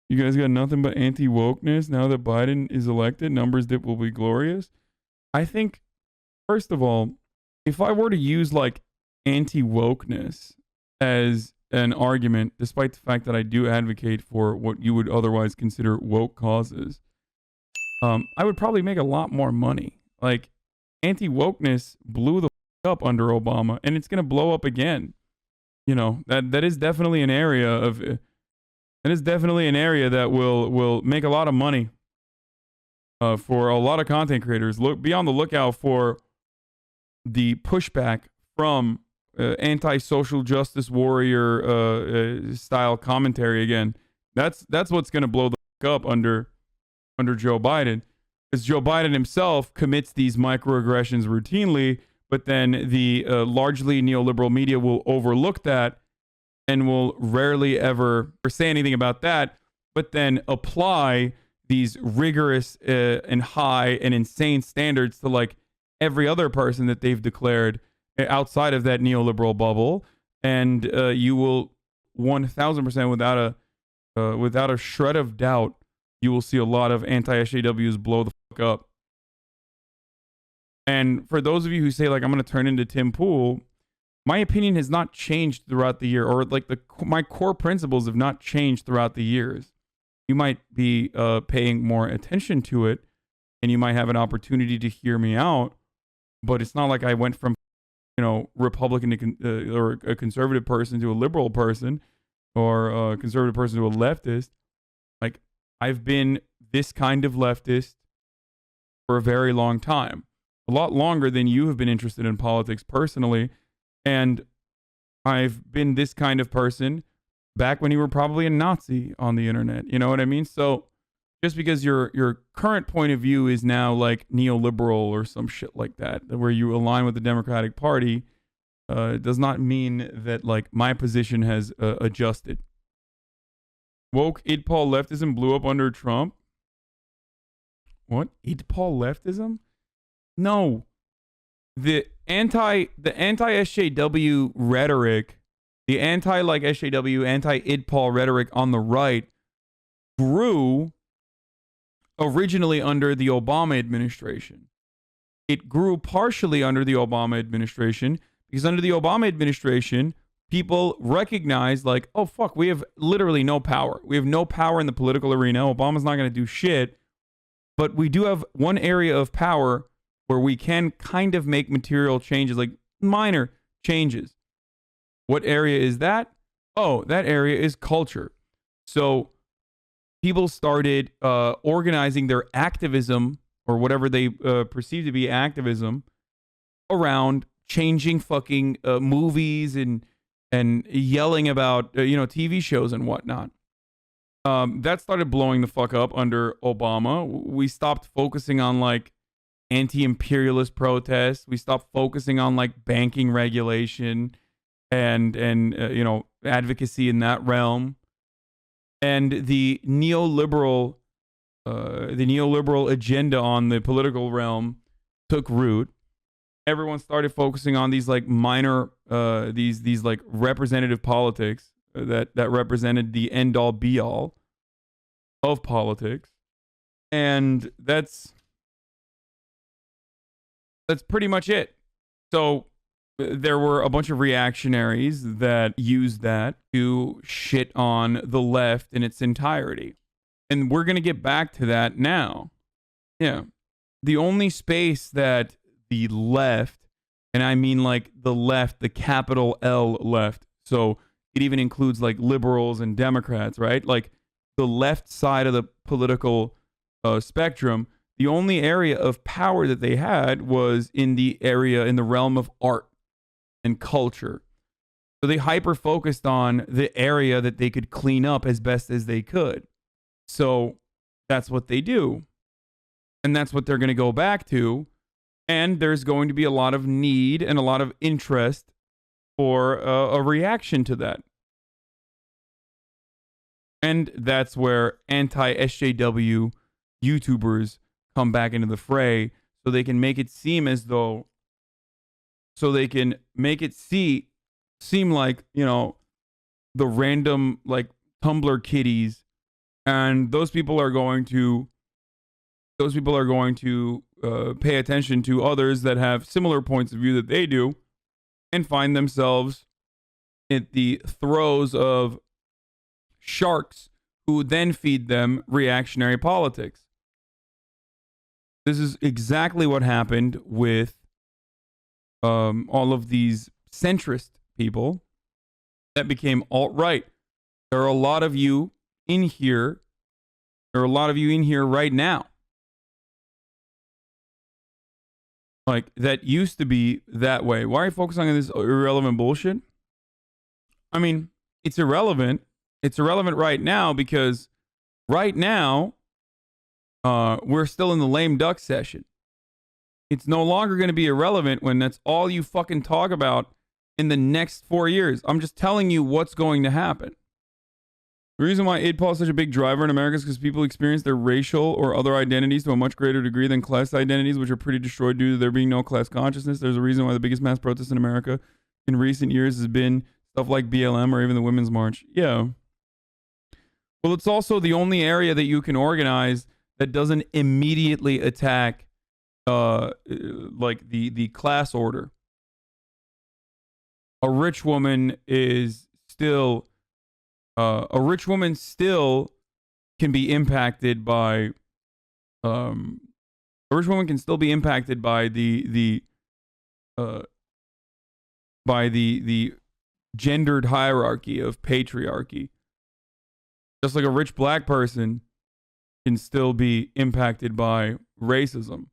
You guys got nothing but anti-wokeness now that Biden is elected. Numbers dip will be glorious. I think, first of all, if I were to use like anti-wokeness as an argument, despite the fact that I do advocate for what you would otherwise consider woke causes, I would probably make a lot more money. Like, anti-wokeness blew the up under Obama, and it's gonna blow up again. You know, that is definitely an area of that is definitely an area that will make a lot of money for a lot of content creators. Be on the lookout for the pushback from anti-social justice warrior style commentary again. That's what's going to blow the fuck up under Joe Biden, because Joe Biden himself commits these microaggressions routinely, but then the largely neoliberal media will overlook that and will rarely ever say anything about that, but then apply these rigorous and high and insane standards to like every other person that they've declared outside of that neoliberal bubble. And you will 1000% without a shred of doubt, you will see a lot of anti-SJWs blow the fuck up. And for those of you who say like, I'm going to turn into Tim Pool, my opinion has not changed throughout the year, or like my core principles have not changed throughout the years. You might be paying more attention to it, and you might have an opportunity to hear me out, but it's not like I went from, you know, Republican to or a conservative person to a liberal person, or a conservative person to a leftist. Like, I've been this kind of leftist for a very long time, a lot longer than you have been interested in politics personally. And I've been this kind of person back when you were probably a Nazi on the internet. You know what I mean? So just because your current point of view is now like neoliberal or some shit like that, where you align with the Democratic Party, does not mean that like my position has adjusted. Woke IDPOL leftism blew up under Trump. What? IDPOL leftism? No. The anti-SJW rhetoric, the anti-like SJW, anti-IDPOL rhetoric on the right grew originally under the Obama administration. It grew partially under the Obama administration because under the Obama administration, people recognized like, oh, fuck, we have literally no power. We have no power in the political arena. Obama's not going to do shit. But we do have one area of power where we can kind of make material changes, like minor changes. What area is that? Oh, that area is culture. So people started organizing their activism, or whatever they perceive to be activism, around changing fucking movies and yelling about TV shows and whatnot. That started blowing the fuck up under Obama. We stopped focusing on like anti-imperialist protests. We stopped focusing on like banking regulation and advocacy in that realm. And the neoliberal agenda on the political realm took root. Everyone started focusing on these like minor these like representative politics that represented the end all be all of politics. And that's pretty much it. So there were a bunch of reactionaries that used that to shit on the left in its entirety. And we're going to get back to that now. Yeah. The only space that the left, and I mean like the left, the capital L left, so it even includes like liberals and Democrats, right? Like the left side of the political spectrum, the only area of power that they had was in the realm of art and culture. So they hyper focused on the area that they could clean up as best as they could. So that's what they do. And that's what they're going to go back to. And there's going to be a lot of need and a lot of interest for a reaction to that. And that's where anti-SJW YouTubers come back into the fray, so they can make it seem as though, seem like, the random like Tumblr kiddies And those people are going to pay attention to others that have similar points of view that they do and find themselves at the throes of sharks who then feed them reactionary politics. This is exactly what happened with all of these centrist people that became alt-right. There are a lot of you in here. There are a lot of you in here right now. Like, that used to be that way. Why are you focusing on this irrelevant bullshit? I mean, it's irrelevant. It's irrelevant right now because right now, we're still in the lame duck session. It's no longer going to be irrelevant when that's all you fucking talk about in the next 4 years. I'm just telling you what's going to happen. The reason why IDPOL is such a big driver in America is because people experience their racial or other identities to a much greater degree than class identities, which are pretty destroyed due to there being no class consciousness. There's a reason why the biggest mass protests in America in recent years has been stuff like BLM or even the Women's March. Yeah. Well, it's also the only area that you can organize that doesn't immediately attack like the class order. A rich woman still can be impacted by a rich woman can still be impacted by the gendered hierarchy of patriarchy. Just like a rich black person can still be impacted by racism.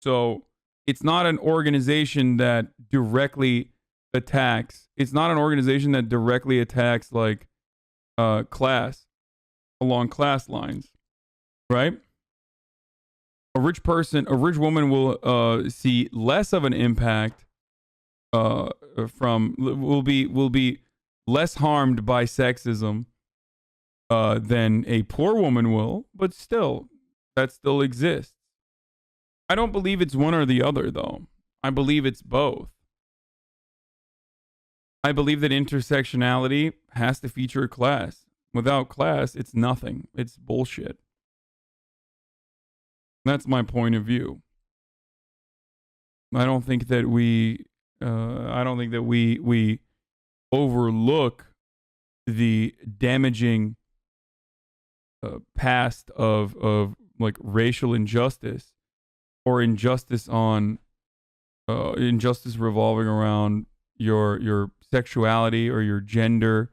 So it's not an organization that directly attacks. It's not an organization that directly attacks like class along class lines, right? A rich woman will see less of an impact will be less harmed by sexism than a poor woman will, but still, that still exists. I don't believe it's one or the other, though. I believe it's both. I believe that intersectionality has to feature a class. Without class, it's nothing. It's bullshit. That's my point of view. I don't think that we overlook the damaging past of like racial injustice or injustice revolving around your sexuality or your gender.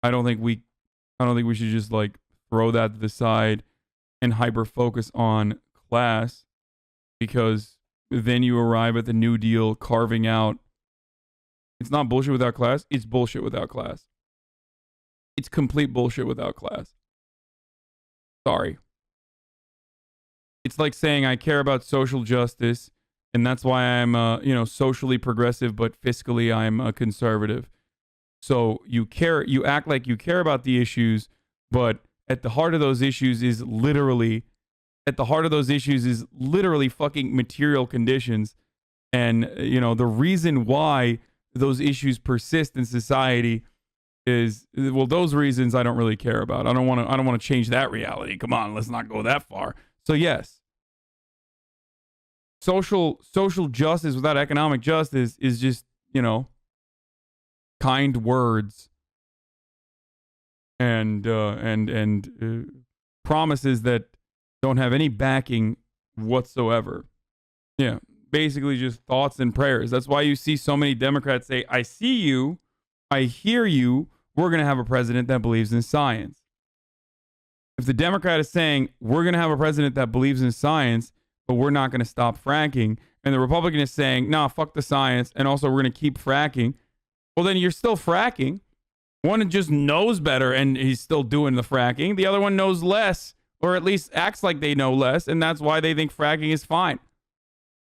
I don't think we should just like throw that to the side and hyper focus on class, because then you arrive at the New Deal carving out. It's not bullshit without class. It's bullshit without class. It's complete bullshit without class. Sorry. It's like saying I care about social justice, and that's why I'm socially progressive, but fiscally I'm a conservative. So you act like you care about the issues, but at the heart of those issues is literally fucking material conditions. And the reason why those issues persist in society is, well, those reasons I don't really care about. I don't want to change that reality. Come on, let's not go that far. So yes, social justice without economic justice is just, kind words and promises that don't have any backing whatsoever. Yeah, basically just thoughts and prayers. That's why you see so many Democrats say, I see you, I hear you, we're going to have a president that believes in science. If the Democrat is saying, we're going to have a president that believes in science, but we're not going to stop fracking, and the Republican is saying, nah, fuck the science, and also we're going to keep fracking, well, then you're still fracking. One just knows better, and he's still doing the fracking. The other one knows less, or at least acts like they know less, and that's why they think fracking is fine.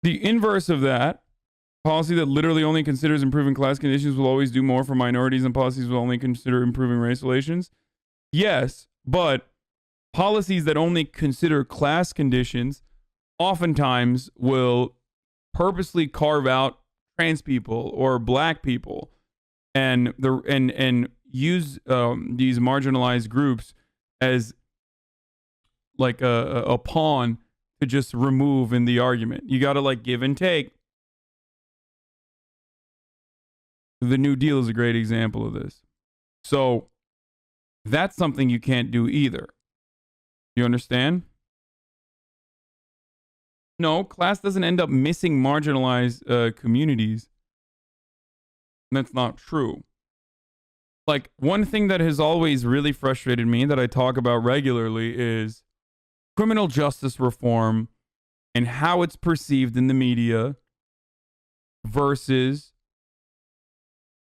The inverse of that, policy that literally only considers improving class conditions will always do more for minorities, and policies will only consider improving race relations. Yes, but policies that only consider class conditions oftentimes will purposely carve out trans people or black people and use these marginalized groups as like a pawn to just remove in the argument. You got to like give and take. The New Deal is a great example of this. So that's something you can't do either. You understand? No, class doesn't end up missing marginalized communities. That's not true. Like, one thing that has always really frustrated me that I talk about regularly is criminal justice reform and how it's perceived in the media versus,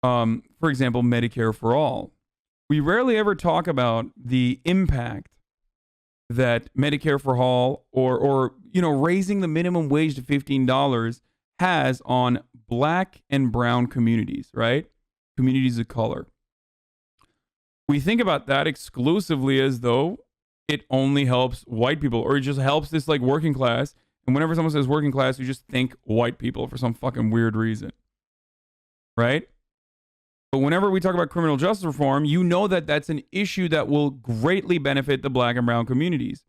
for example, Medicare for all. We rarely ever talk about the impact that Medicare for all or raising the minimum wage to $15 has on Black and brown communities, right? Communities of color. We think about that exclusively as though it only helps white people, or it just helps this like working class. And whenever someone says working class, you just think white people for some fucking weird reason, right? But whenever we talk about criminal justice reform, you know that that's an issue that will greatly benefit the Black and brown communities.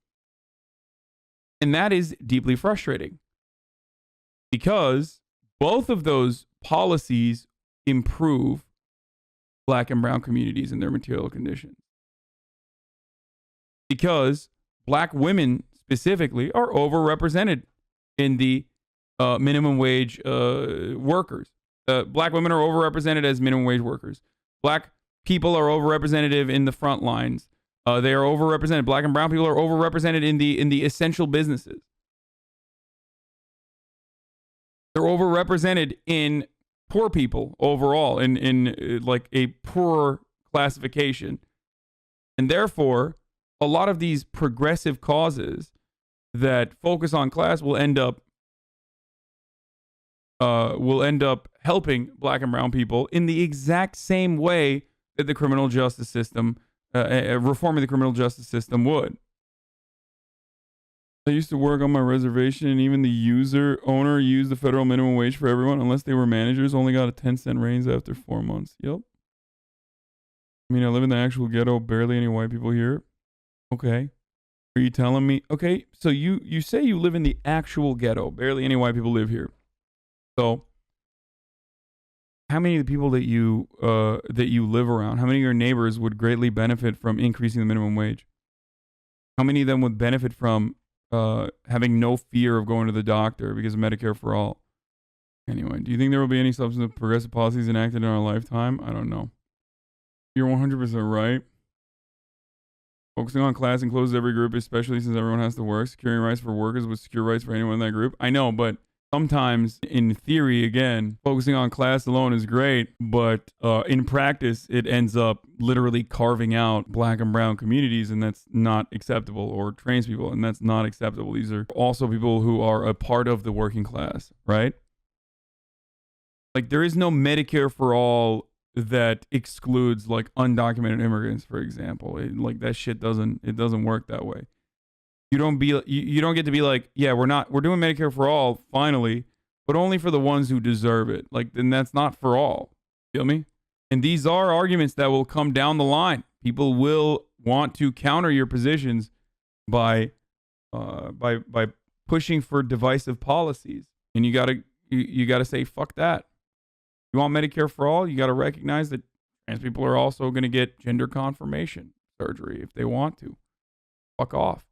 And that is deeply frustrating because both of those policies improve Black and brown communities and their material conditions. Because Black women specifically are overrepresented in the minimum wage workers. Black women are overrepresented as minimum wage workers. Black people are overrepresented in the front lines. They are overrepresented. Black and brown people are overrepresented in the essential businesses. They're overrepresented in poor people overall, in like a poor classification. And therefore, a lot of these progressive causes that focus on class will end up helping Black and brown people in the exact same way that the criminal justice system, reforming the criminal justice system would. I used to work on my reservation, and even the owner used the federal minimum wage for everyone, unless they were managers, only got a 10-cent raise after 4 months. Yep. I mean, I live in the actual ghetto, barely any white people here. Okay. Are you telling me? Okay, so you say you live in the actual ghetto, barely any white people live here. So, how many of the people that you live around, how many of your neighbors would greatly benefit from increasing the minimum wage? How many of them would benefit from having no fear of going to the doctor because of Medicare for all? Anyway, do you think there will be any substantive progressive policies enacted in our lifetime? I don't know. You're 100% right. Focusing on class encloses every group, especially since everyone has to work. Securing rights for workers would secure rights for anyone in that group. I know, but sometimes, in theory, again, focusing on class alone is great, but in practice, it ends up literally carving out Black and brown communities, and that's not acceptable, or trans people, and that's not acceptable. These are also people who are a part of the working class, right? Like, there is no Medicare for all that excludes, like, undocumented immigrants, for example. Like, that shit doesn't work that way. You don't get to be like, yeah, we're doing Medicare for all finally, but only for the ones who deserve it. Like, then that's not for all. Feel me? And these are arguments that will come down the line. People will want to counter your positions by pushing for divisive policies. And you gotta say, fuck that. You want Medicare for all? You gotta recognize that trans people are also gonna get gender confirmation surgery if they want to. Fuck off.